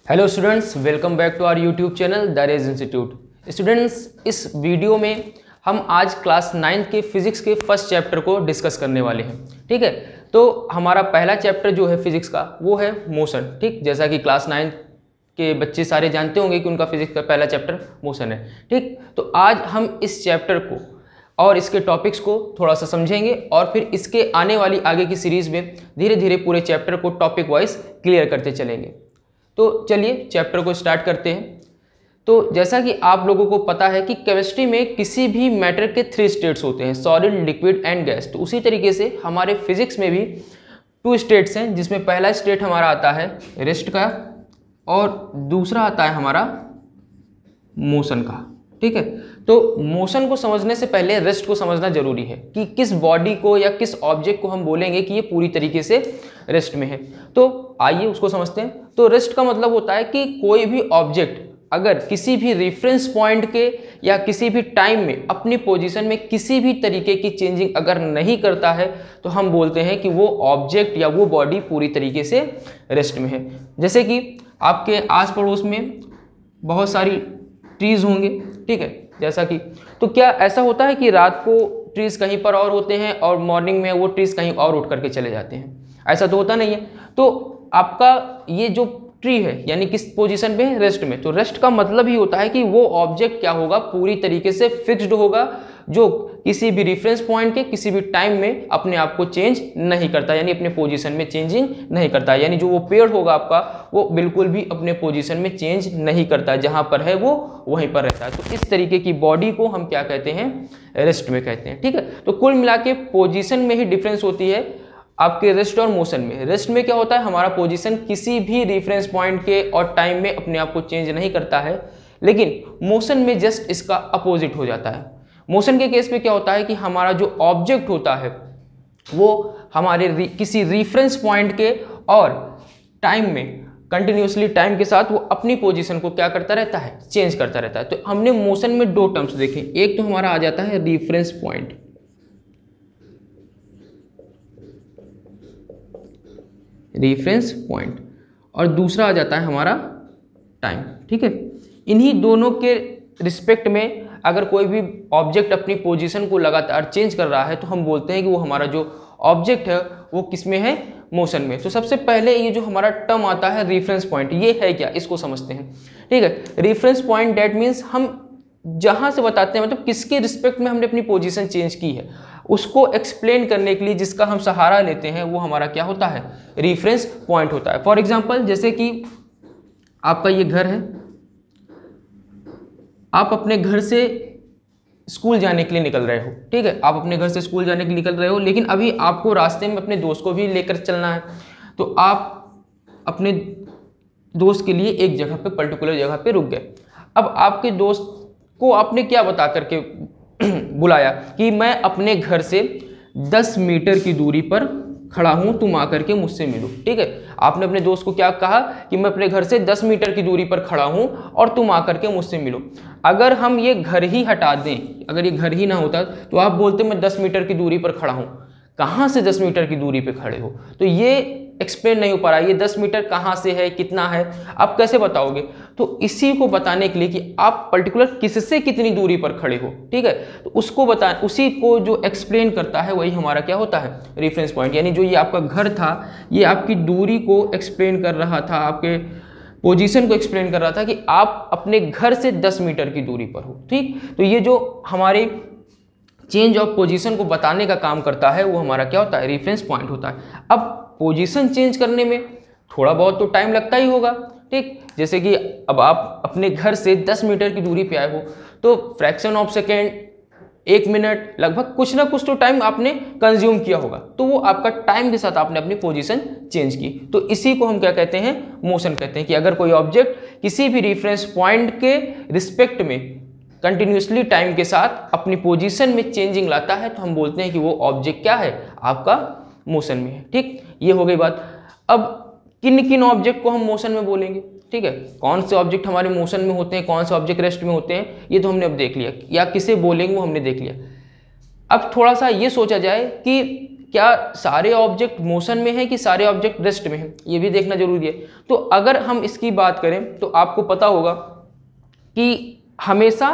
Hello students, welcome back to our YouTube channel the raise institute. Students, इस video में हम आज class 9 के फिजिक्स के फर्स्ट चैप्टर को डिस्कस करने वाले हैं। ठीक है, तो हमारा पहला चैप्टर जो है फिजिक्स का वो है मोशन। ठीक, जैसा कि क्लास 9 के बच्चे सारे जानते होंगे कि उनका फिजिक्स का पहला चैप्टर मोशन है। ठीक, तो आज हम इस चैप्टर को और इसके टॉपिक्स को थोड़ा सा समझेंगे और फिर इसके आने वाली आगे की सीरीज में धीरे धीरे पूरे चैप्टर को टॉपिक वाइज क्लियर करते चलेंगे। तो चलिए चैप्टर को स्टार्ट करते हैं। तो जैसा कि आप लोगों को पता है कि केमिस्ट्री में किसी भी मैटर के 3 स्टेट्स होते हैं, सॉलिड, लिक्विड एंड गैस। तो उसी तरीके से हमारे फिजिक्स में भी 2 स्टेट्स हैं, जिसमें पहला स्टेट हमारा आता है रेस्ट का और दूसरा आता है हमारा मोशन का। ठीक है, तो मोशन को समझने से पहले रेस्ट को समझना जरूरी है कि किस बॉडी को या किस ऑब्जेक्ट को हम बोलेंगे कि ये पूरी तरीके से रेस्ट में है। तो आइए उसको समझते हैं। तो रेस्ट का मतलब होता है कि कोई भी ऑब्जेक्ट अगर किसी भी रेफरेंस पॉइंट के या किसी भी टाइम में अपनी पोजीशन में किसी भी तरीके की चेंजिंग अगर नहीं करता है तो हम बोलते हैं कि वो ऑब्जेक्ट या वो बॉडी पूरी तरीके से रेस्ट में है। जैसे कि आपके आस पड़ोस में बहुत सारी ट्रीज होंगे, ठीक है, जैसा कि तो क्या ऐसा होता है कि रात को ट्रीज कहीं पर और होते हैं और मॉर्निंग में वो ट्रीज कहीं और उठ करके चले जाते हैं? ऐसा तो होता नहीं है। तो आपका ये जो ट्री है यानी किस पोजीशन पे है? रेस्ट में। तो रेस्ट का मतलब ही होता है कि वो ऑब्जेक्ट क्या होगा, पूरी तरीके से फिक्स्ड होगा, जो किसी भी रेफरेंस पॉइंट के किसी भी टाइम में अपने आप को चेंज नहीं करता, यानी अपने पोजीशन में चेंजिंग नहीं करता। यानी जो वो पेड़ होगा आपका वो बिल्कुल भी अपने पोजीशन में चेंज नहीं करता, जहां पर है वो वहीं पर रहता है। तो इस तरीके की बॉडी को हम क्या कहते हैं? रेस्ट में कहते हैं। ठीक है, तो कुल मिला के पोजीशन में ही डिफरेंस होती है आपके रेस्ट और मोशन में। रेस्ट में क्या होता है, हमारा पोजीशन किसी भी रेफरेंस पॉइंट के और टाइम में अपने आप को चेंज नहीं करता है, लेकिन मोशन में जस्ट इसका अपोजिट हो जाता है। मोशन के केस में क्या होता है कि हमारा जो ऑब्जेक्ट होता है वो हमारे किसी रेफरेंस पॉइंट के और टाइम में कंटिन्यूसली टाइम के साथ वो अपनी पोजीशन को क्या करता रहता है? चेंज करता रहता है। तो हमने मोशन में 2 टर्म्स देखे, एक तो हमारा आ जाता है रेफरेंस पॉइंट, और दूसरा आ जाता है हमारा टाइम। ठीक है, इन्हीं दोनों के रिस्पेक्ट में अगर कोई भी ऑब्जेक्ट अपनी पोजीशन को लगातार चेंज कर रहा है तो हम बोलते हैं कि वो हमारा जो ऑब्जेक्ट है वो किस में है? मोशन में। तो सबसे पहले ये जो हमारा टर्म आता है रेफरेंस पॉइंट, ये है क्या, इसको समझते हैं। ठीक है, रेफरेंस पॉइंट दैट मीन्स हम जहां से बताते हैं, मतलब किसके रिस्पेक्ट में हमने अपनी पोजीशन चेंज की है, उसको एक्सप्लेन करने के लिए जिसका हम सहारा लेते हैं वो हमारा क्या होता है? रेफरेंस पॉइंट होता है। फॉर एग्जांपल, जैसे कि आपका ये घर है, आप अपने घर से स्कूल जाने के लिए निकल रहे हो। ठीक है, आप अपने घर से स्कूल जाने के लिए निकल रहे हो, लेकिन अभी आपको रास्ते में अपने दोस्त को भी लेकर चलना है। तो आप अपने दोस्त के लिए एक जगह पे, पर्टिकुलर जगह पे रुक गए। अब आपके दोस्त को आपने क्या बता करके बुलाया कि मैं अपने घर से 10 मीटर की दूरी पर खड़ा हूं, तुम आकर के मुझसे मिलो। ठीक है, आपने अपने दोस्त को क्या कहा कि मैं अपने घर से 10 मीटर की दूरी पर खड़ा हूं और तुम आकर के मुझसे मिलो। अगर हम ये घर ही हटा दें, अगर ये घर ही ना होता तो आप बोलते मैं 10 मीटर की दूरी पर खड़ा हूं। कहां से 10 मीटर की दूरी पे खड़े हो? तो ये एक्सप्लेन नहीं हो पा रहा है, ये 10 मीटर कहाँ से है, कितना है, आप कैसे बताओगे? तो इसी को बताने के लिए कि आप पर्टिकुलर किससे कितनी दूरी पर खड़े हो, ठीक है, तो उसको उसी को जो एक्सप्लेन करता है वही हमारा क्या होता है? Reference point. यानी जो ये आपका घर था ये आपकी दूरी को एक्सप्लेन कर रहा था, आपके पोजीशन को एक्सप्लेन कर रहा था कि आप अपने घर से 10 मीटर की दूरी पर हो। ठीक, तो ये जो हमारे चेंज ऑफ पोजीशन को बताने का काम करता है वो हमारा क्या होता है? रेफरेंस पॉइंट होता है। अब पोजीशन चेंज करने में थोड़ा बहुत तो टाइम लगता ही होगा। ठीक, जैसे कि अब आप अपने घर से 10 मीटर की दूरी पे आए हो तो फ्रैक्शन ऑफ सेकेंड, 1 मिनट, लगभग कुछ ना कुछ तो टाइम आपने कंज्यूम किया होगा। तो वो आपका टाइम के साथ आपने अपनी पोजीशन चेंज की। तो इसी को हम क्या कहते हैं? मोशन कहते हैं। कि अगर कोई ऑब्जेक्ट किसी भी रेफरेंस पॉइंट के रिस्पेक्ट में कंटिन्यूसली टाइम के साथ अपनी पोजीशन में चेंजिंग लाता है तो हम बोलते हैं कि वो ऑब्जेक्ट क्या है? आपका मोशन में है। ठीक, ये हो गई बात। अब किन किन ऑब्जेक्ट को हम मोशन में बोलेंगे? ठीक है, कौन से ऑब्जेक्ट हमारे मोशन में होते हैं, कौन से ऑब्जेक्ट रेस्ट में होते हैं, ये तो हमने अब देख लिया, या किसे बोलेंगे वो हमने देख लिया। अब थोड़ा सा ये सोचा जाए कि क्या सारे ऑब्जेक्ट मोशन में है कि सारे ऑब्जेक्ट रेस्ट में है, ये भी देखना जरूरी है। तो अगर हम इसकी बात करें तो आपको पता होगा कि हमेशा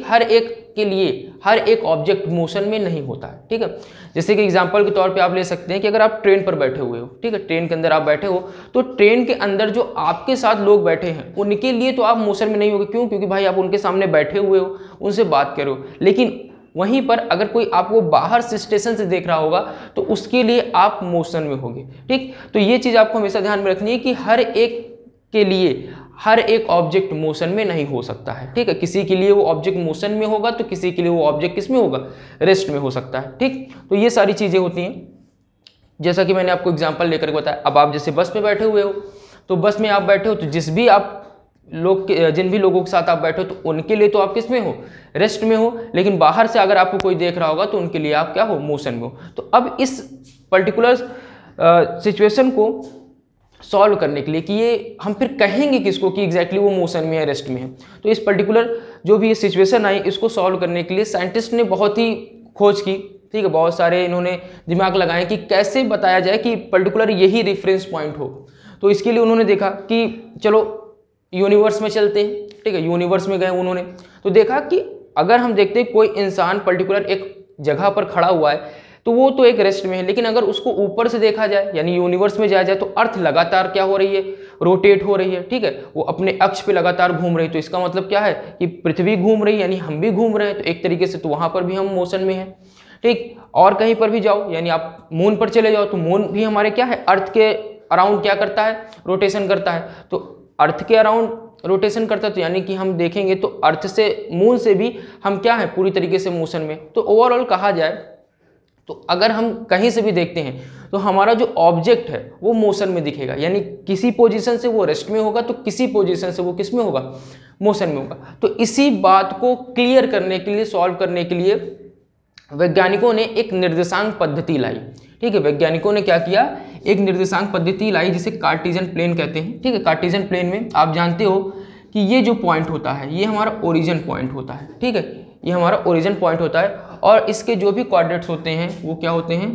हर एक के लिए हर एक ऑब्जेक्ट मोशन में नहीं होता है, ठीक है। जैसे कि एग्जांपल के तौर पे आप ले सकते हैं कि अगर आप ट्रेन पर बैठे हुए हो, ठीक है, ट्रेन के अंदर आप बैठे हो, तो ट्रेन के अंदर जो आपके साथ लोग बैठे हैं उनके लिए तो आप मोशन में नहीं होगे। क्यों? क्योंकि भाई आप उनके सामने बैठे हुए हो, उनसे बात कर रहे हो। लेकिन वहीं पर अगर कोई आपको बाहर से स्टेशन से देख रहा होगा तो उसके लिए आप मोशन में होगे, ठीक। तो ये चीज़ आपको हमेशा ध्यान में रखनी है कि हर एक के लिए हर एक ऑब्जेक्ट मोशन में नहीं हो सकता है, ठीक है। किसी के लिए वो ऑब्जेक्ट मोशन में होगा तो किसी के लिए वो ऑब्जेक्ट किस में होगा, रेस्ट में हो सकता है, ठीक। तो ये सारी चीज़ें होती हैं, जैसा कि मैंने आपको एग्जांपल लेकर के बताया। अब आप जैसे बस में बैठे हुए हो, तो बस में आप बैठे हो तो जिन भी लोगों के साथ आप बैठे हो तो उनके लिए तो आप किस में हो, रेस्ट में हो। लेकिन बाहर से अगर आपको कोई देख रहा होगा तो उनके लिए आप क्या हो, मोशन में हो। तो अब इस पर्टिकुलर सिचुएशन को सॉल्व करने के लिए कि ये हम फिर कहेंगे किसको कि एग्जैक्टली वो मोशन में है, रेस्ट में है, तो इस पर्टिकुलर जो भी ये सिचुएशन आई इसको सॉल्व करने के लिए साइंटिस्ट ने बहुत ही खोज की, ठीक है। बहुत सारे इन्होंने दिमाग लगाए कि कैसे बताया जाए कि पर्टिकुलर यही रेफरेंस पॉइंट हो। तो इसके लिए उन्होंने देखा कि चलो यूनिवर्स में चलते हैं, ठीक है। यूनिवर्स में गए उन्होंने, तो देखा कि अगर हम देखते हैं कोई इंसान पर्टिकुलर एक जगह पर खड़ा हुआ है तो वो तो एक रेस्ट में है, लेकिन अगर उसको ऊपर से देखा जाए यानी यूनिवर्स में जाया जाए तो अर्थ लगातार क्या हो रही है, रोटेट हो रही है, ठीक है। वो अपने अक्ष पे लगातार घूम रही है। तो इसका मतलब क्या है कि पृथ्वी घूम रही है यानी हम भी घूम रहे हैं, तो एक तरीके से तो वहां पर भी हम मोशन में हैं, ठीक। और कहीं पर भी जाओ यानी आप मून पर चले जाओ तो मून भी हमारे क्या है, अर्थ के अराउंड क्या करता है, रोटेशन करता है। तो अर्थ के अराउंड रोटेशन करता है तो यानी कि हम देखेंगे तो अर्थ से, मून से भी हम क्या है, पूरी तरीके से मोशन में। तो ओवरऑल कहा जाए तो अगर हम कहीं से भी देखते हैं तो हमारा जो ऑब्जेक्ट है वो मोशन में दिखेगा, यानी किसी पोजीशन से वो रेस्ट में होगा तो किसी पोजीशन से वो किस में होगा, मोशन में होगा। तो इसी बात को क्लियर करने के लिए, सॉल्व करने के लिए वैज्ञानिकों ने एक निर्देशांक पद्धति लाई, ठीक है। वैज्ञानिकों ने क्या किया, एक निर्देशांक पद्धति लाई जिसे कार्टेशियन प्लेन कहते हैं, ठीक है। कार्टेशियन प्लेन में आप जानते हो कि ये जो पॉइंट होता है ये हमारा ओरिजिन पॉइंट होता है, ठीक है। ये हमारा ओरिजिन पॉइंट होता है और इसके जो भी कोऑर्डिनेट्स होते हैं वो क्या होते हैं,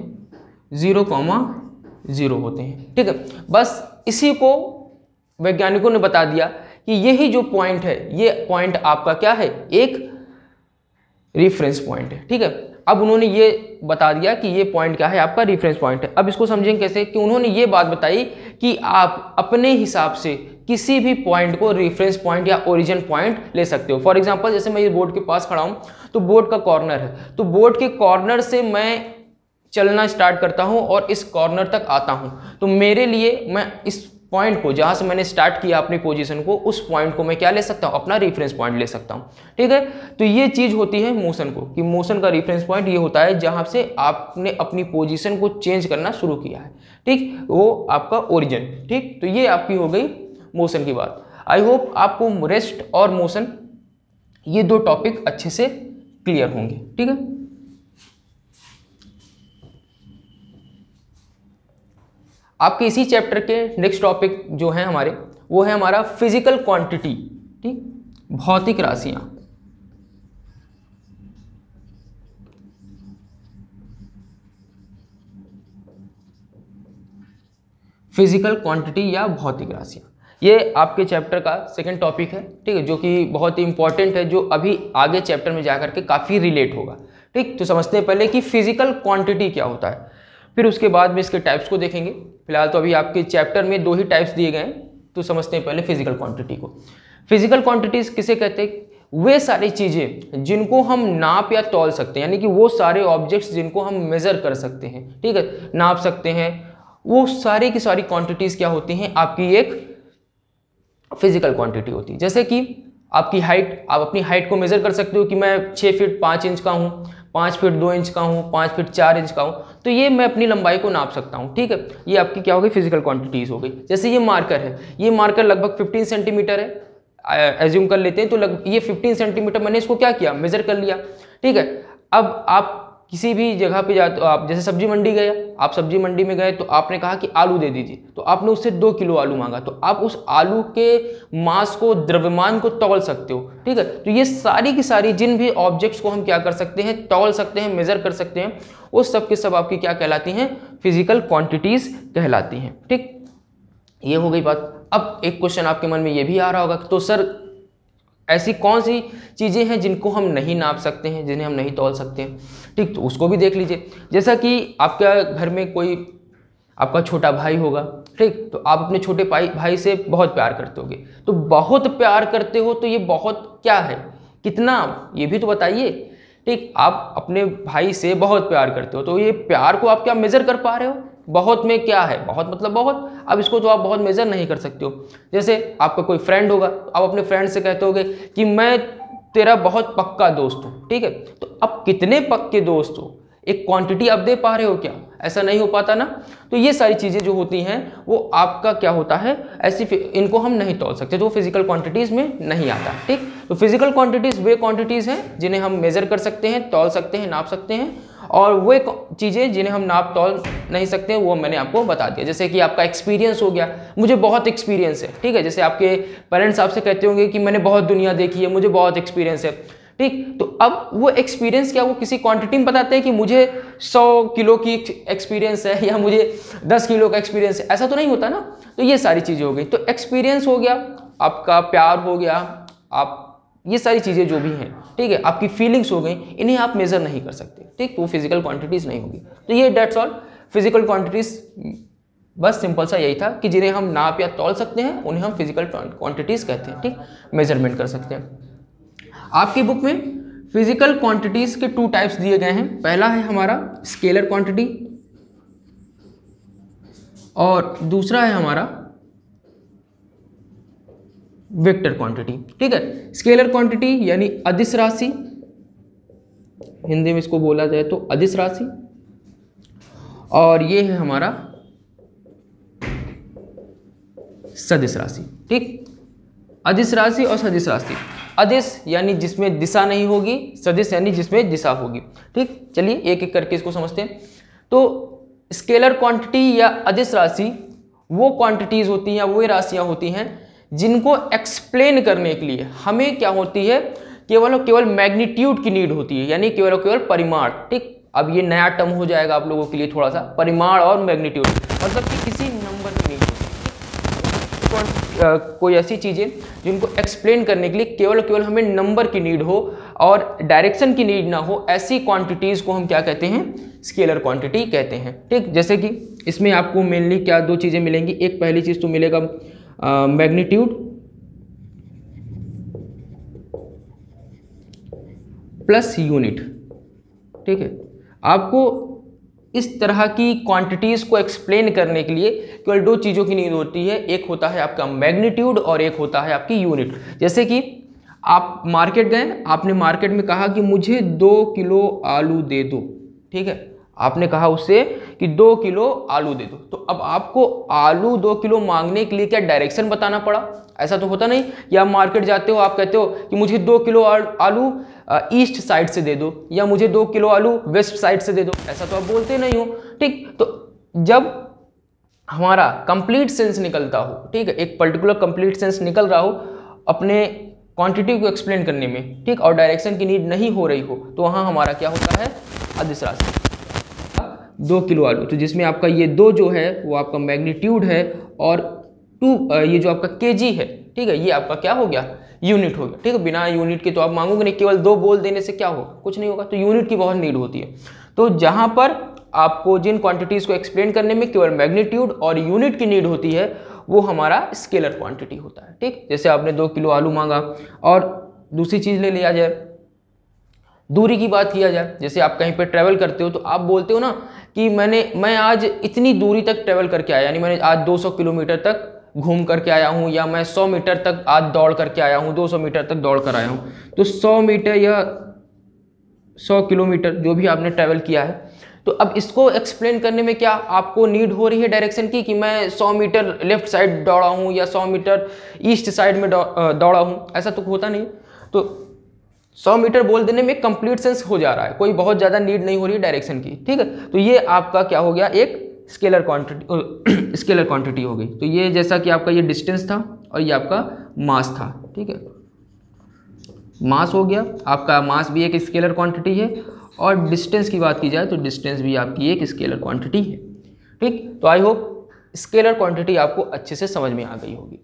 0,0 होते हैं, ठीक है। बस इसी को वैज्ञानिकों ने बता दिया कि यही जो पॉइंट है ये पॉइंट आपका क्या है, एक रेफरेंस पॉइंट है, ठीक है। अब उन्होंने ये बता दिया कि ये पॉइंट क्या है, आपका रेफरेंस पॉइंट है। अब इसको समझेंगे कैसे, कि उन्होंने ये बात बताई कि आप अपने हिसाब से किसी भी पॉइंट को रेफरेंस पॉइंट या ओरिजिन पॉइंट ले सकते हो। फॉर एग्जांपल जैसे मैं ये बोर्ड के पास खड़ा हूँ तो बोर्ड का कॉर्नर है, तो बोर्ड के कॉर्नर से मैं चलना स्टार्ट करता हूँ और इस कॉर्नर तक आता हूँ, तो मेरे लिए मैं इस पॉइंट को, जहाँ से मैंने स्टार्ट किया अपनी पोजीशन को, उस पॉइंट को मैं क्या ले सकता हूँ, अपना रेफरेंस पॉइंट ले सकता हूँ, ठीक है। तो ये चीज़ होती है मोशन को, कि मोशन का रेफरेंस पॉइंट ये होता है जहाँ से आपने अपनी पोजीशन को चेंज करना शुरू किया है, ठीक, वो आपका ओरिजिन, ठीक। तो ये आपकी हो गई मोशन की बात। आई होप आपको रेस्ट और मोशन ये दो टॉपिक अच्छे से क्लियर होंगे, ठीक है। आपके इसी चैप्टर के नेक्स्ट टॉपिक जो है हमारे, वो है हमारा फिजिकल क्वांटिटी, ठीक, भौतिक राशियां। फिजिकल क्वांटिटी या भौतिक राशियां, ये आपके चैप्टर का सेकंड टॉपिक है, ठीक है, जो कि बहुत ही इंपॉर्टेंट है, जो अभी आगे चैप्टर में जाकर के काफ़ी रिलेट होगा, ठीक। तो समझते हैं पहले कि फिजिकल क्वांटिटी क्या होता है, फिर उसके बाद में इसके टाइप्स को देखेंगे। फिलहाल तो अभी आपके चैप्टर में 2 ही टाइप्स दिए गए हैं, तो समझते हैं पहले फिजिकल क्वांटिटी को। फिजिकल क्वांटिटीज किसे कहते हैं, वे सारी चीज़ें जिनको हम नाप या तौल सकते हैं, यानी कि वो सारे ऑब्जेक्ट्स जिनको हम मेज़र कर सकते हैं, ठीक है, नाप सकते हैं, वो सारी की सारी क्वांटिटीज़ क्या होती हैं, आपकी एक फिजिकल क्वांटिटी होती है। जैसे कि आपकी हाइट, आप अपनी हाइट को मेज़र कर सकते हो कि मैं 6 फीट 5 इंच का हूँ, 5 फीट 2 इंच का हूँ, 5 फीट 4 इंच का हूँ, तो ये मैं अपनी लंबाई को नाप सकता हूँ, ठीक है। ये आपकी क्या हो गई, फिजिकल क्वांटिटीज़ हो गई। जैसे ये मार्कर है, ये मार्कर लगभग 15 सेंटीमीटर है, एज्यूम कर लेते हैं, तो ये 15 सेंटीमीटर मैंने इसको क्या किया, मेज़र कर लिया, ठीक है। अब आप किसी भी जगह पे जाते हो, आप जैसे सब्जी मंडी गए, आप सब्जी मंडी में गए तो आपने कहा कि आलू दे दीजिए, तो आपने उससे 2 किलो आलू मांगा, तो आप उस आलू के मास को, द्रव्यमान को तौल सकते हो। ठीक है, तो ये सारी की सारी जिन भी ऑब्जेक्ट्स को हम क्या कर सकते हैं, तौल सकते हैं, मेजर कर सकते हैं, वो सब के सब आपकी क्या कहलाती हैं, फिजिकल क्वांटिटीज कहलाती हैं। ठीक, ये हो गई बात। अब एक क्वेश्चन आपके मन में ये भी आ रहा होगा, तो सर ऐसी कौन सी चीज़ें हैं जिनको हम नहीं नाप सकते हैं, जिन्हें हम नहीं तौल सकते हैं। ठीक, तो उसको भी देख लीजिए। जैसा कि आपका घर में कोई आपका छोटा भाई होगा, ठीक, तो आप अपने छोटे भाई से बहुत प्यार करते होगे। तो बहुत प्यार करते हो तो ये बहुत क्या है, कितना, ये भी तो बताइए। ठीक, आप अपने भाई से बहुत प्यार करते हो, तो ये प्यार को आप क्या मेजर कर पा रहे हो? बहुत में क्या है, बहुत मतलब बहुत। अब इसको तो आप बहुत मेजर नहीं कर सकते हो। जैसे आपका कोई फ्रेंड होगा, आप अपने फ्रेंड से कहते होगे कि मैं तेरा बहुत पक्का दोस्त हूँ। ठीक है, तो अब कितने पक्के दोस्त हो, एक क्वांटिटी आप दे पा रहे हो क्या? ऐसा नहीं हो पाता ना। तो ये सारी चीज़ें जो होती हैं वो आपका क्या होता है, ऐसी इनको हम नहीं तौल सकते, तो वो फिजिकल क्वांटिटीज़ में नहीं आता। ठीक, तो फिजिकल क्वांटिटीज़ वे क्वांटिटीज़ हैं जिन्हें हम मेजर कर सकते हैं, तौल सकते हैं, नाप सकते हैं, और वे चीज़ें जिन्हें हम नाप तौल नहीं सकते वो मैंने आपको बता दिया। जैसे कि आपका एक्सपीरियंस हो गया, मुझे बहुत एक्सपीरियंस है। ठीक है, जैसे आपके पेरेंट्स आपसे कहते होंगे कि मैंने बहुत दुनिया देखी है, मुझे बहुत एक्सपीरियंस है। ठीक, तो अब वो एक्सपीरियंस क्या वो किसी क्वांटिटी में बताते हैं कि मुझे 100 किलो की एक्सपीरियंस है या मुझे 10 किलो का एक्सपीरियंस है, ऐसा तो नहीं होता ना। तो ये सारी चीज़ें हो गई। तो एक्सपीरियंस हो गया, आपका प्यार हो गया, आप ये सारी चीज़ें जो भी हैं, ठीक है, आपकी फीलिंग्स हो गई, इन्हें आप मेजर नहीं कर सकते। ठीक, तो वो फिजिकल क्वांटिटीज़ नहीं होगी। तो ये डेट्स ऑल फिजिकल क्वांटिटीज़, बस सिंपल सा यही था कि जिन्हें हम नाप या तौल सकते हैं उन्हें हम फिजिकल क्वांटिटीज़ कहते हैं। ठीक, मेजरमेंट कर सकते हैं। आपकी बुक में फिजिकल क्वांटिटीज़ के 2 टाइप्स दिए गए हैं। पहला है हमारा स्केलर क्वांटिटी और दूसरा है हमारा वेक्टर क्वांटिटी। ठीक है, स्केलर क्वांटिटी यानी अदिश राशि, हिंदी में इसको बोला जाए तो अदिश राशि, और ये है हमारा सदिश राशि। ठीक, अदिश राशि और सदिश राशि। अदिश यानी जिसमें दिशा नहीं होगी, सदिश यानी जिसमें दिशा होगी। ठीक, चलिए एक एक करके इसको समझते हैं। तो स्केलर क्वांटिटी या अदिश राशि वो क्वांटिटीज होती हैं, वो राशियां होती हैं जिनको एक्सप्लेन करने के लिए हमें क्या होती है, केवल और केवल मैग्नीट्यूड की नीड होती है, यानी केवल और केवल परिमाण। ठीक, अब ये नया टर्म हो जाएगा आप लोगों के लिए थोड़ा सा, परिमाण और मैग्नीट्यूड, मतलब कि किसी नंबर की नीड होती है। कोई ऐसी चीज़ें जिनको एक्सप्लेन करने के लिए केवल और केवल हमें नंबर की नीड हो और डायरेक्शन की नीड ना हो, ऐसी क्वांटिटीज़ को हम क्या कहते हैं, स्केलर क्वांटिटी कहते हैं। ठीक, जैसे कि इसमें आपको मेनली क्या 2 चीज़ें मिलेंगी। एक पहली चीज़ तो मिलेगा मैग्नीट्यूड प्लस यूनिट। ठीक है, आपको इस तरह की क्वांटिटीज़ को एक्सप्लेन करने के लिए केवल 2 चीज़ों की नीड होती है, एक होता है आपका मैग्नीट्यूड और एक होता है आपकी यूनिट। जैसे कि आप मार्केट गए, आपने मार्केट में कहा कि मुझे 2 किलो आलू दे दो। ठीक है, आपने कहा उससे कि 2 किलो आलू दे दो, तो अब आपको आलू 2 किलो मांगने के लिए क्या डायरेक्शन बताना पड़ा? ऐसा तो होता नहीं। या मार्केट जाते हो, आप कहते हो कि मुझे 2 किलो आलू ईस्ट साइड से दे दो, या मुझे 2 किलो आलू वेस्ट साइड से दे दो, ऐसा तो आप बोलते नहीं हो। ठीक, तो जब हमारा कंप्लीट सेंस निकलता हो, ठीक है, एक पर्टिकुलर कंप्लीट सेंस निकल रहा हो अपने क्वांटिटी को एक्सप्लेन करने में, ठीक, और डायरेक्शन की नीड नहीं हो रही हो, तो वहाँ हमारा क्या होता है, अदिश राशि। 2 किलो आलू, तो जिसमें आपका ये 2 जो है वो आपका मैग्नीट्यूड है, और 2 ये जो आपका केजी है, ठीक है, ये आपका क्या हो गया, यूनिट हो गया। ठीक है, बिना यूनिट के तो आप मांगोगे नहीं, केवल 2 बोल देने से क्या होगा, कुछ नहीं होगा। तो यूनिट की बहुत नीड होती है। तो जहाँ पर आपको जिन क्वांटिटीज़ को एक्सप्लेन करने में केवल मैग्नीट्यूड और यूनिट की नीड होती है, वो हमारा स्केलर क्वांटिटी होता है। ठीक, जैसे आपने 2 किलो आलू मांगा। और दूसरी चीज़ ले लिया जाए, दूरी की बात किया जाए, जैसे आप कहीं पे ट्रैवल करते हो तो आप बोलते हो ना कि मैं आज इतनी दूरी तक ट्रैवल करके आया, यानी मैंने आज 200 किलोमीटर तक घूम करके आया हूँ, या मैं 100 मीटर तक आज दौड़ करके आया हूँ, 200 मीटर तक दौड़ कर आया हूँ। तो 100 मीटर या 100 किलोमीटर जो भी आपने ट्रैवल किया है, तो अब इसको एक्सप्लेन करने में क्या आपको नीड हो रही है डायरेक्शन की, कि मैं 100 मीटर लेफ्ट साइड दौड़ा हूँ या 100 मीटर ईस्ट साइड में दौड़ा हूँ, ऐसा तो होता नहीं। तो 100 मीटर बोल देने में कंप्लीट सेंस हो जा रहा है, कोई बहुत ज़्यादा नीड नहीं हो रही है डायरेक्शन की, ठीक है। तो ये आपका क्या हो गया, एक स्केलर क्वांटिटी हो गई। तो ये जैसा कि आपका ये डिस्टेंस था और ये आपका मास था, ठीक है, मास हो गया आपका, मास भी एक स्केलर क्वांटिटी है, और डिस्टेंस की बात की जाए तो डिस्टेंस भी आपकी एक स्केलर क्वांटिटी है, ठीक। तो आई होप स्केलर क्वांटिटी आपको अच्छे से समझ में आ गई होगी।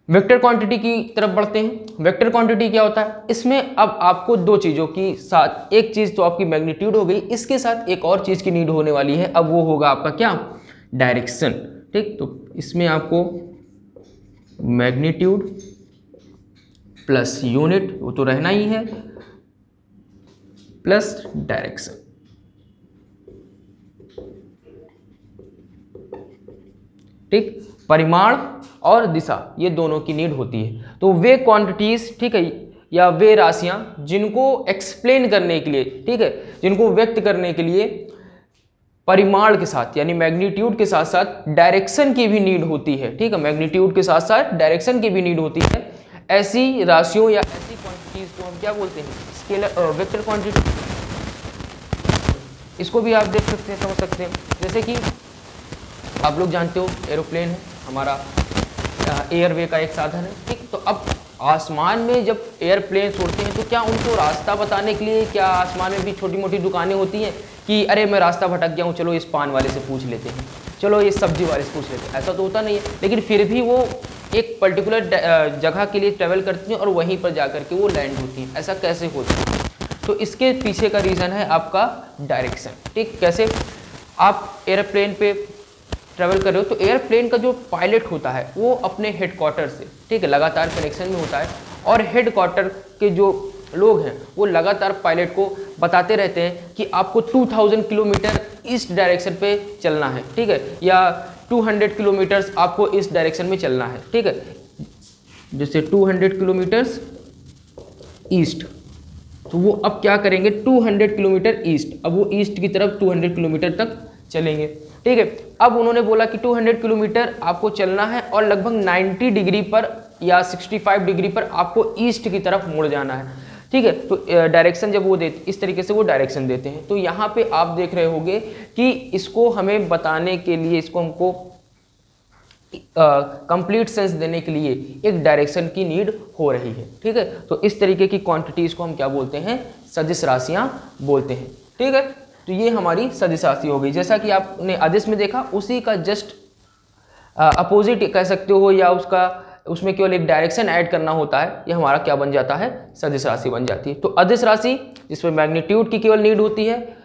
वेक्टर क्वांटिटी की तरफ बढ़ते हैं। वेक्टर क्वांटिटी क्या होता है, इसमें अब आपको दो चीज़ों की साथ, एक चीज़ तो आपकी मैग्नीट्यूड हो गई, इसके साथ एक और चीज़ की नीड होने वाली है, अब वो होगा आपका क्या, डायरेक्शन, ठीक। तो इसमें आपको मैग्नीट्यूड प्लस यूनिट, वो तो रहना ही है, प्लस डायरेक्शन, ठीक। परिमाण और दिशा ये दोनों की नीड होती है। तो वे क्वांटिटीज, ठीक है, या वे राशियां जिनको एक्सप्लेन करने के लिए, ठीक है, जिनको व्यक्त करने के लिए परिमाण के साथ यानी मैग्नीट्यूड के साथ साथ डायरेक्शन की भी नीड होती है, ठीक है, मैग्नीट्यूड के साथ साथ डायरेक्शन की भी नीड होती है, ऐसी राशियों या ऐसी क्वांटिटीज को हम क्या बोलते हैं, स्केलर वेक्टर क्वांटिटी। इसको भी आप देख सकते हैं, समझ सकते हैं। जैसे कि आप लोग जानते हो एरोप्लेन है हमारा, एयरवे का एक साधन है, ठीक। तो अब आसमान में जब एयरप्लेन उड़ते हैं तो क्या उनको रास्ता बताने के लिए, क्या आसमान में भी छोटी मोटी दुकानें होती हैं कि अरे मैं रास्ता भटक गया हूँ, चलो इस पान वाले से पूछ लेते हैं, चलो इस सब्जी वाले से पूछ लेते हैं, ऐसा तो होता नहीं है। लेकिन फिर भी वो एक पर्टिकुलर जगह के लिए ट्रेवल करती हैं और वहीं पर जाकर के वो लैंड होती हैं। ऐसा कैसे होता है, तो इसके पीछे का रीज़न है आपका डायरेक्शन, ठीक। कैसे आप एयरप्लेन पे ट्रैवल कर रहे हो तो एयरप्लेन का जो पायलट होता है वो अपने हेडक्वार्टर से, ठीक है, लगातार कनेक्शन में होता है, और हेडक्वार्टर के जो लोग हैं वो लगातार पायलट को बताते रहते हैं कि आपको 2000 किलोमीटर इस डायरेक्शन पे चलना है, ठीक है, या 200 किलोमीटर्स आपको इस डायरेक्शन में चलना है, ठीक है। जैसे 200 किलोमीटर्स ईस्ट, तो वो अब क्या करेंगे, 200 किलोमीटर ईस्ट, अब वो ईस्ट की तरफ 200 किलोमीटर तक चलेंगे, ठीक है। अब उन्होंने बोला कि 200 किलोमीटर आपको चलना है और लगभग 90 डिग्री पर या 65 डिग्री पर आपको ईस्ट की तरफ मुड़ जाना है, ठीक है। तो डायरेक्शन जब वो देते, इस तरीके से वो डायरेक्शन देते हैं। तो यहाँ पे आप देख रहे होंगे कि इसको हमें बताने के लिए, इसको हमको कंप्लीट सेंस देने के लिए एक डायरेक्शन की नीड हो रही है, ठीक है। तो इस तरीके की क्वांटिटीज़ को हम क्या बोलते हैं, सदिश राशियाँ बोलते हैं, ठीक है। तो ये हमारी सदिश राशि हो गई। जैसा कि आपने अदिश में देखा, उसी का जस्ट अपोजिट कह सकते हो, या उसमें केवल एक डायरेक्शन ऐड करना होता है, ये हमारा क्या बन जाता है, सदिश राशि बन जाती है। तो अदिश राशि जिसमें मैग्नीट्यूड की केवल नीड होती है,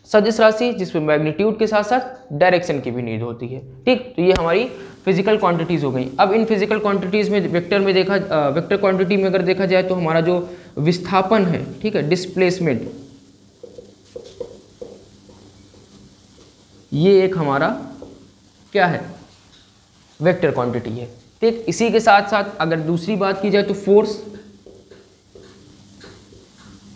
सदिश राशि जिसमें मैग्नीट्यूड के साथ साथ डायरेक्शन की भी नीड होती है, ठीक। तो ये हमारी फिजिकल क्वांटिटीज़ हो गई। अब इन फिजिकल क्वांटिटीज़ में वेक्टर क्वांटिटी में अगर देखा जाए तो हमारा जो विस्थापन है, ठीक है, डिस्प्लेसमेंट, ये एक हमारा क्या है, वेक्टर क्वांटिटी है, ठीक। इसी के साथ साथ अगर दूसरी बात की जाए तो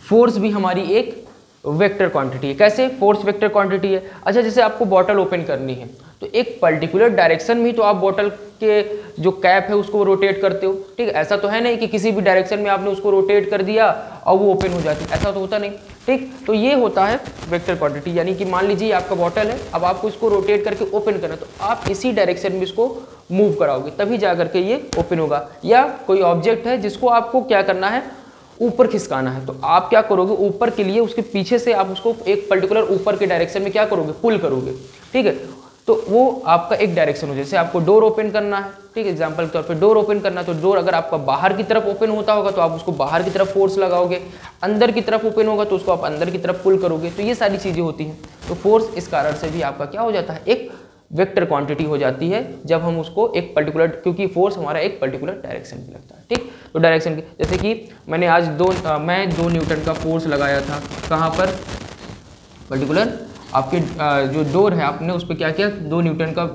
फोर्स भी हमारी एक वेक्टर क्वांटिटी है। कैसे फोर्स वेक्टर क्वांटिटी है, अच्छा जैसे आपको बॉटल ओपन करनी है तो एक पर्टिकुलर डायरेक्शन में तो आप बॉटल के जो कैप है उसको रोटेट करते हो, ठीक है। ऐसा तो है नहीं कि किसी भी डायरेक्शन में आपने उसको रोटेट कर दिया और वो ओपन हो जाती है, ऐसा तो होता नहीं, ठीक। तो ये होता है वेक्टर क्वांटिटी, यानी कि मान लीजिए आपका बॉटल है, अब आपको इसको रोटेट करके ओपन करना, तो आप इसी डायरेक्शन में इसको मूव कराओगे तभी जा करके ये ओपन होगा। या कोई ऑब्जेक्ट है जिसको आपको क्या करना है, ऊपर खिसकाना है, तो आप क्या करोगे, ऊपर के लिए उसके पीछे से आप उसको एक पर्टिकुलर ऊपर के डायरेक्शन में क्या करोगे, पुल करोगे, ठीक है। तो वो आपका एक डायरेक्शन हो। जैसे आपको डोर ओपन करना है, ठीक है, एग्जांपल के तौर पे डोर ओपन करना है, तो डोर अगर आपका बाहर की तरफ ओपन होता होगा तो आप उसको बाहर की तरफ फोर्स लगाओगे, अंदर की तरफ ओपन होगा तो उसको आप अंदर की तरफ पुल करोगे। तो ये सारी चीज़ें होती हैं। तो फोर्स इस कारण से भी आपका क्या हो जाता है, एक वेक्टर क्वांटिटी हो जाती है जब हम उसको एक पर्टिकुलर, क्योंकि फोर्स हमारा एक पर्टिकुलर डायरेक्शन में लगता है, ठीक। तो डायरेक्शन की, जैसे कि मैंने आज मैं 2 न्यूटन का फोर्स लगाया था, कहाँ पर, पर्टिकुलर आपके जो डोर है, आपने उस पर क्या किया, 2 न्यूटन का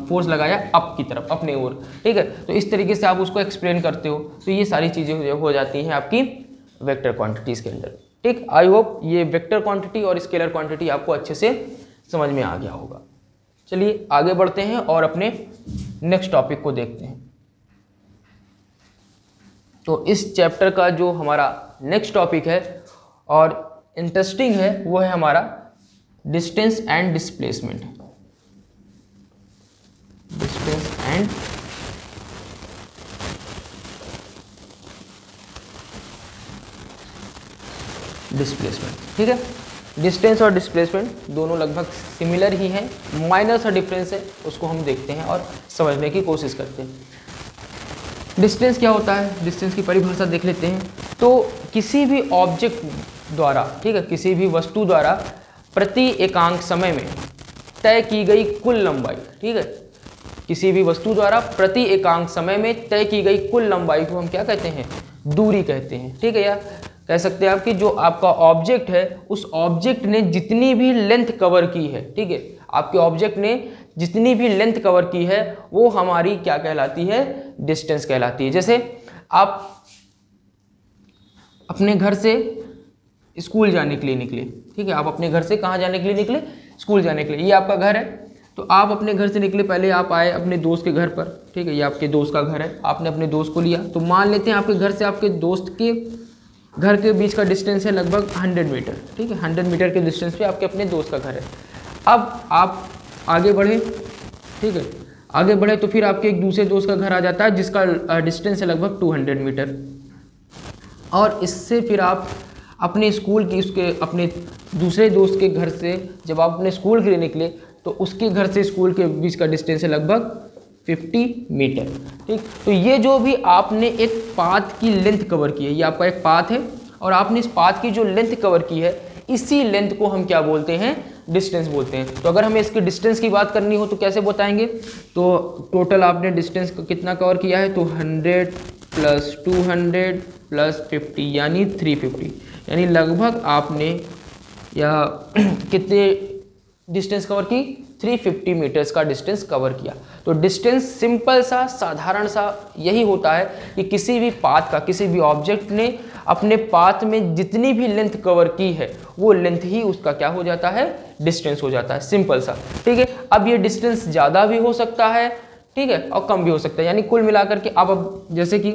फोर्स लगाया अप की तरफ, अपने ओर, ठीक है। तो इस तरीके से आप उसको एक्सप्लेन करते हो। तो ये सारी चीज़ें हो जाती हैं आपकी वेक्टर क्वांटिटीज़ के अंदर, ठीक। आई होप ये वेक्टर क्वांटिटी और स्केलर क्वांटिटी आपको अच्छे से समझ में आ गया होगा। चलिए आगे बढ़ते हैं और अपने नेक्स्ट टॉपिक को देखते हैं। तो इस चैप्टर का जो हमारा नेक्स्ट टॉपिक है और इंटरेस्टिंग है वो है हमारा distance and displacement. Distance and displacement, ठीक है। डिस्टेंस और डिस्प्लेसमेंट दोनों लगभग सिमिलर ही हैं, माइनर सा डिफरेंस है, उसको हम देखते हैं और समझने की कोशिश करते हैं। डिस्टेंस क्या होता है, डिस्टेंस की परिभाषा देख लेते हैं। तो किसी भी ऑब्जेक्ट द्वारा, ठीक है, किसी भी वस्तु द्वारा प्रति एकांक समय में तय की गई कुल लंबाई, ठीक है, किसी भी वस्तु द्वारा प्रति एकांक समय में तय की गई कुल लंबाई को हम क्या कहते हैं, दूरी कहते हैं, ठीक है। या कह सकते हैं आप कि जो आपका ऑब्जेक्ट है उस ऑब्जेक्ट ने जितनी भी लेंथ कवर की है, ठीक है, आपके ऑब्जेक्ट ने जितनी भी लेंथ कवर की है वो हमारी क्या कहलाती है, डिस्टेंस कहलाती है। जैसे आप अपने घर से स्कूल जाने के लिए निकले, ठीक है, आप अपने घर से कहाँ जाने के लिए निकले, स्कूल जाने के लिए, ये आपका घर है। तो आप अपने घर से निकले, पहले आप आए अपने दोस्त के घर पर, ठीक है, ये आपके दोस्त का घर है, आपने अपने दोस्त को लिया। तो मान लेते हैं आपके घर से आपके दोस्त के घर के बीच का डिस्टेंस है लगभग 100 मीटर, ठीक है, 100 मीटर के डिस्टेंस पे आपके अपने दोस्त का घर है। अब आप आगे बढ़े, ठीक है, आगे बढ़े तो फिर आपके एक दूसरे दोस्त का घर आ जाता है जिसका डिस्टेंस है लगभग 200 मीटर। और इससे फिर आप अपने स्कूल की, उसके अपने दूसरे दोस्त के घर से जब आप अपने स्कूल के लिए निकले तो उसके घर से स्कूल के बीच का डिस्टेंस है लगभग 50 मीटर, ठीक। तो ये जो भी आपने एक पाथ की लेंथ कवर की है, ये आपका एक पाथ है और आपने इस पाथ की जो लेंथ कवर की है इसी लेंथ को हम क्या बोलते हैं, डिस्टेंस बोलते हैं। तो अगर हमें इसके डिस्टेंस की बात करनी हो तो कैसे बताएंगे, तो टोटल आपने डिस्टेंस कितना कवर किया है, तो 100 प्लस 200 प्लस 50 यानी 350, यानी लगभग आपने या कितने डिस्टेंस कवर की, 350 मीटर्स का डिस्टेंस कवर किया। तो डिस्टेंस सिंपल सा साधारण सा यही होता है कि किसी भी पाथ का, किसी भी ऑब्जेक्ट ने अपने पाथ में जितनी भी लेंथ कवर की है वो लेंथ ही उसका क्या हो जाता है, डिस्टेंस हो जाता है, सिंपल सा, ठीक है। अब ये डिस्टेंस ज़्यादा भी हो सकता है, ठीक है, और कम भी हो सकता है, यानी कुल मिलाकर के अब जैसे कि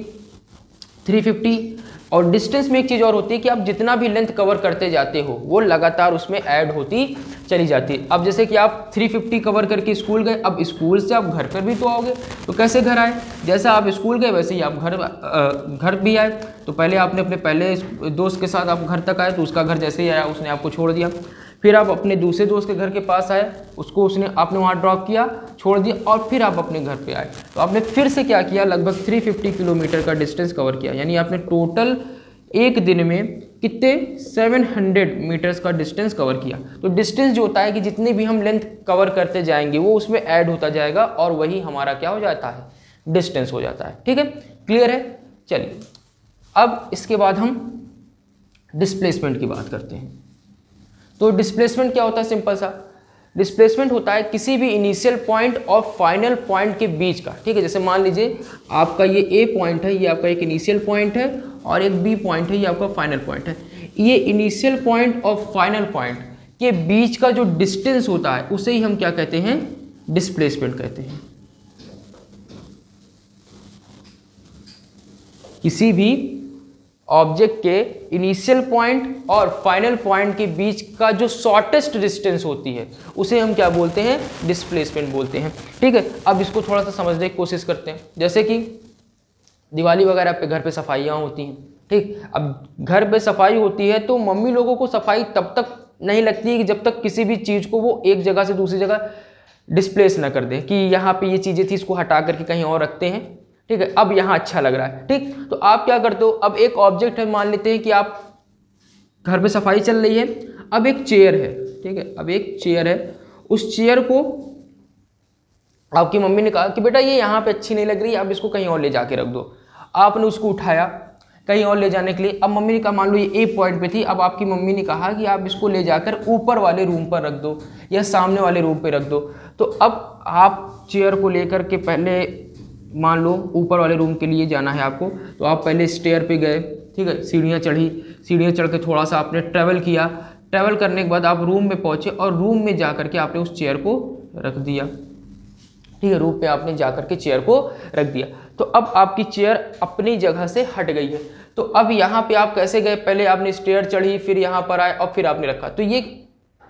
350। और डिस्टेंस में एक चीज़ और होती है कि आप जितना भी लेंथ कवर करते जाते हो वो लगातार उसमें ऐड होती चली जाती है। अब जैसे कि आप 350 कवर करके स्कूल गए, अब स्कूल से आप घर पर भी तो आओगे, तो कैसे घर आए, जैसा आप स्कूल गए वैसे ही आप घर भी आए। तो पहले आपने अपने पहले दोस्त के साथ आप घर तक आए, तो उसका घर जैसे ही आया उसने आपको छोड़ दिया, फिर आप अपने दूसरे दोस्त के घर के पास आए, उसको आपने वहाँ ड्रॉप किया, छोड़ दिया, और फिर आप अपने घर पे आए। तो आपने फिर से क्या किया, लगभग 350 किलोमीटर का डिस्टेंस कवर किया, यानी आपने टोटल एक दिन में कितने 700 मीटर्स का डिस्टेंस कवर किया। तो डिस्टेंस जो होता है कि जितनी भी हम लेंथ कवर करते जाएंगे वो उसमें ऐड होता जाएगा और वही हमारा क्या हो जाता है, डिस्टेंस हो जाता है, ठीक है, क्लियर है। चलिए अब इसके बाद हम डिस्प्लेसमेंट की बात करते हैं। तो डिस्प्लेसमेंट क्या होता है, सिंपल सा, डिस्प्लेसमेंट होता है किसी भी इनिशियल पॉइंट और फाइनल पॉइंट के बीच का, ठीक है। जैसे मान लीजिए आपका ये ए पॉइंट है, ये आपका एक इनिशियल पॉइंट है, और एक बी पॉइंट है, ये आपका फाइनल पॉइंट है। ये इनिशियल पॉइंट और फाइनल पॉइंट के बीच का जो डिस्टेंस होता है उसे ही हम क्या कहते हैं, डिस्प्लेसमेंट कहते हैं। किसी भी ऑब्जेक्ट के इनिशियल पॉइंट और फाइनल पॉइंट के बीच का जो शॉर्टेस्ट डिस्टेंस होती है उसे हम क्या बोलते हैं, डिस्प्लेसमेंट बोलते हैं, ठीक है। अब इसको थोड़ा सा समझने की कोशिश करते हैं। जैसे कि दिवाली वगैरह पे घर पे सफाइयाँ होती हैं, ठीक। अब घर पे सफाई होती है तो मम्मी लोगों को सफाई तब तक नहीं लगती है कि जब तक किसी भी चीज़ को वो एक जगह से दूसरी जगह डिस्प्लेस ना कर दे, कि यहाँ पे ये चीज़ें थी इसको हटा करके कहीं और रखते हैं, ठीक है, अब यहाँ अच्छा लग रहा है, ठीक। तो आप क्या करते हो, अब एक ऑब्जेक्ट है, मान लेते हैं कि आप घर पे सफाई चल रही है, अब एक चेयर है, ठीक है, अब एक चेयर है, उस चेयर को आपकी मम्मी ने कहा कि बेटा ये यहाँ पे अच्छी नहीं लग रही, आप इसको कहीं और ले जाके रख दो। आपने उसको उठाया कहीं और ले जाने के लिए, अब मम्मी ने कहा, मान लो ये ए पॉइंट पे थी, अब आपकी मम्मी ने कहा कि आप इसको ले जाकर ऊपर वाले रूम पर रख दो या सामने वाले रूम पे रख दो। तो अब आप चेयर को लेकर के पहले मान लो ऊपर वाले रूम के लिए जाना है आपको, तो आप पहले स्टेयर पे गए, ठीक है, सीढ़ियाँ चढ़ी, सीढ़ियाँ चढ़ के थोड़ा सा आपने ट्रैवल किया, ट्रैवल करने के बाद आप रूम में पहुँचे और रूम में जा कर के आपने उस चेयर को रख दिया। ठीक है, रूफ पे आपने जा करके चेयर को रख दिया। तो अब आपकी चेयर अपनी जगह से हट गई है। तो अब यहाँ पे आप कैसे गए, पहले आपने स्टेयर चढ़ी, फिर यहाँ पर आए और फिर आपने रखा। तो ये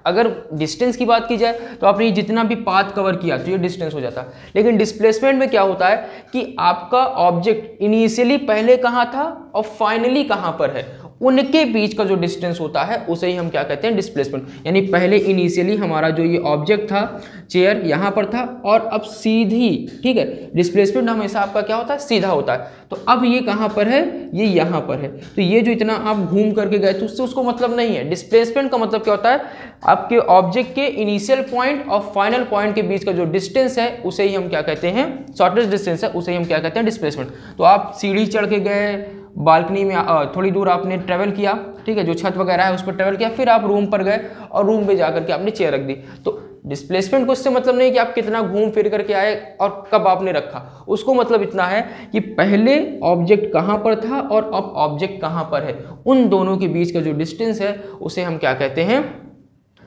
अगर डिस्टेंस की बात की जाए तो आपने जितना भी पाथ कवर किया तो ये डिस्टेंस हो जाता। लेकिन डिस्प्लेसमेंट में क्या होता है कि आपका ऑब्जेक्ट इनिशियली पहले कहाँ था और फाइनली कहाँ पर है, उनके बीच का जो डिस्टेंस होता है उसे ही हम क्या कहते हैं, डिस्प्लेसमेंट। यानी पहले इनिशियली हमारा जो ये ऑब्जेक्ट था, चेयर यहाँ पर था और अब सीधी, ठीक है, डिस्प्लेसमेंट हमेशा आपका क्या होता है, सीधा होता है। तो अब ये कहाँ पर है, ये यहाँ पर है। तो ये जो इतना आप घूम करके गए तो उससे उसको मतलब नहीं है। डिस्प्लेसमेंट का मतलब क्या होता है, आपके ऑब्जेक्ट के इनिशियल पॉइंट और फाइनल पॉइंट के बीच का जो डिस्टेंस है उसे ही हम क्या कहते हैं, शॉर्टेस्ट डिस्टेंस है, उसे ही हम क्या कहते हैं, डिस्प्लेसमेंट। तो आप सीढ़ी चढ़ के गए, बालकनी में थोड़ी दूर आपने ट्रेवल किया, ठीक है, जो छत वगैरह है उस पर ट्रेवल किया, फिर आप रूम पर गए और रूम में जाकर के आपने चेयर रख दी। तो डिस्प्लेसमेंट को इससे मतलब नहीं कि आप कितना घूम फिर करके आए और कब आपने रखा, उसको मतलब इतना है कि पहले ऑब्जेक्ट कहाँ पर था और अब ऑब्जेक्ट कहाँ पर है, उन दोनों के बीच का जो डिस्टेंस है उसे हम क्या कहते हैं,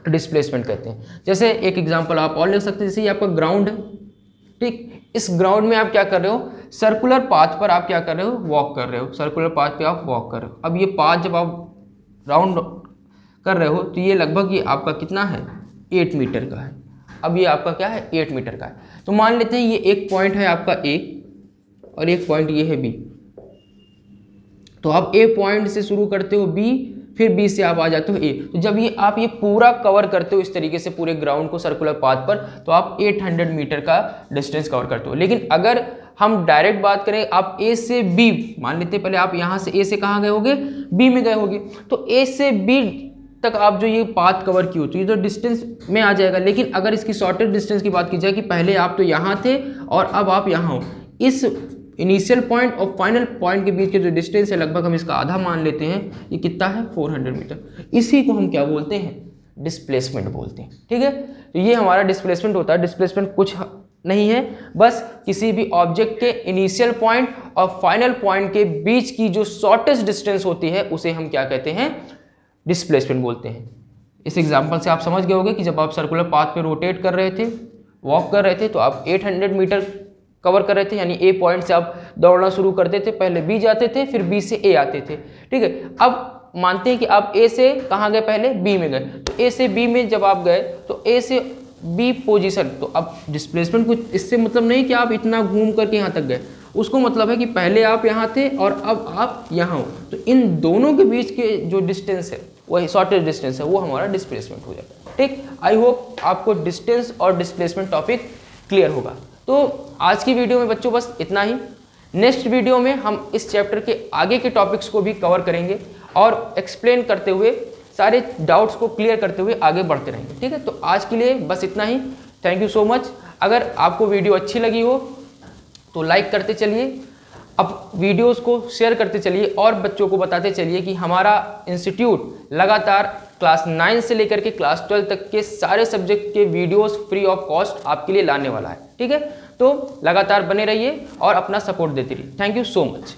डिस्प्लेसमेंट कहते हैं। जैसे एक एग्जाम्पल आप और ले सकते हैं, जैसे ये आपका ग्राउंड है, ठीक, इस ग्राउंड में आप क्या कर रहे हो, सर्कुलर पाथ पर आप क्या कर रहे हो, वॉक कर रहे हो, सर्कुलर पाथ पे आप वॉक कर रहे हो। अब ये पाथ जब आप राउंड कर रहे हो तो ये लगभग ये आपका कितना है, 8 मीटर का है। अब ये आपका क्या है, 8 मीटर का है। तो मान लेते हैं ये एक पॉइंट है आपका A और एक पॉइंट ये है B। तो आप A पॉइंट से शुरू करते हो B, फिर B से आप आ जाते हो A। तो जब ये आप ये पूरा कवर करते हो इस तरीके से पूरे ग्राउंड को सर्कुलर पाथ पर, तो आप 800 मीटर का डिस्टेंस कवर करते हो। लेकिन अगर हम डायरेक्ट बात करें, आप A से B, मान लेते हैं पहले आप यहाँ से A से कहाँ गए होगे, B में गए होगे, तो A से B तक आप जो ये पाथ कवर की हो तो ये तो डिस्टेंस में आ जाएगा। लेकिन अगर इसकी शॉर्टेस्ट डिस्टेंस की बात की जाए कि पहले आप तो यहाँ थे और अब आप यहाँ हो, इस इनिशियल पॉइंट और फाइनल पॉइंट के बीच के जो डिस्टेंस है लगभग हम इसका आधा मान लेते हैं, ये कितना है, 400 मीटर। इसी को हम क्या बोलते हैं, डिस्प्लेसमेंट बोलते हैं। ठीक है, तो ये हमारा डिस्प्लेसमेंट होता है। डिस्प्लेसमेंट कुछ नहीं है, बस किसी भी ऑब्जेक्ट के इनिशियल पॉइंट और फाइनल पॉइंट के बीच की जो शॉर्टेस्ट डिस्टेंस होती है उसे हम क्या कहते हैं, डिस्प्लेसमेंट बोलते हैं। इस एग्जांपल से आप समझ गए होंगे कि जब आप सर्कुलर पाथ पे रोटेट कर रहे थे, वॉक कर रहे थे, तो आप 800 मीटर कवर कर रहे थे। यानी ए पॉइंट से आप दौड़ना शुरू करते थे, पहले बी जाते थे, फिर बी से ए आते थे। ठीक है, अब मानते हैं कि आप ए से कहाँ गए, पहले बी में गए। तो ए से बी में जब आप गए तो ए से बी पोजीशन, तो अब डिस्प्लेसमेंट कुछ इससे मतलब नहीं कि आप इतना घूम करके यहाँ तक गए, उसको मतलब है कि पहले आप यहाँ थे और अब आप यहाँ हो। तो इन दोनों के बीच के जो डिस्टेंस है, वही शॉर्टेस्ट डिस्टेंस है, वो हमारा डिस्प्लेसमेंट हो जाता है। ठीक, आई होप आपको डिस्टेंस और डिस्प्लेसमेंट टॉपिक क्लियर होगा। तो आज की वीडियो में बच्चों बस इतना ही। नेक्स्ट वीडियो में हम इस चैप्टर के आगे के टॉपिक्स को भी कवर करेंगे और एक्सप्लेन करते हुए, सारे डाउट्स को क्लियर करते हुए आगे बढ़ते रहेंगे। ठीक है, तो आज के लिए बस इतना ही। Thank you so much. अगर आपको वीडियो अच्छी लगी हो तो लाइक करते चलिए, अब वीडियोस को शेयर करते चलिए और बच्चों को बताते चलिए कि हमारा इंस्टीट्यूट लगातार क्लास 9 से लेकर के क्लास 12 तक के सारे सब्जेक्ट के वीडियोस फ्री ऑफ कॉस्ट आपके लिए लाने वाला है। ठीक है, तो लगातार बने रहिए और अपना सपोर्ट देते रहिए। Thank you so much.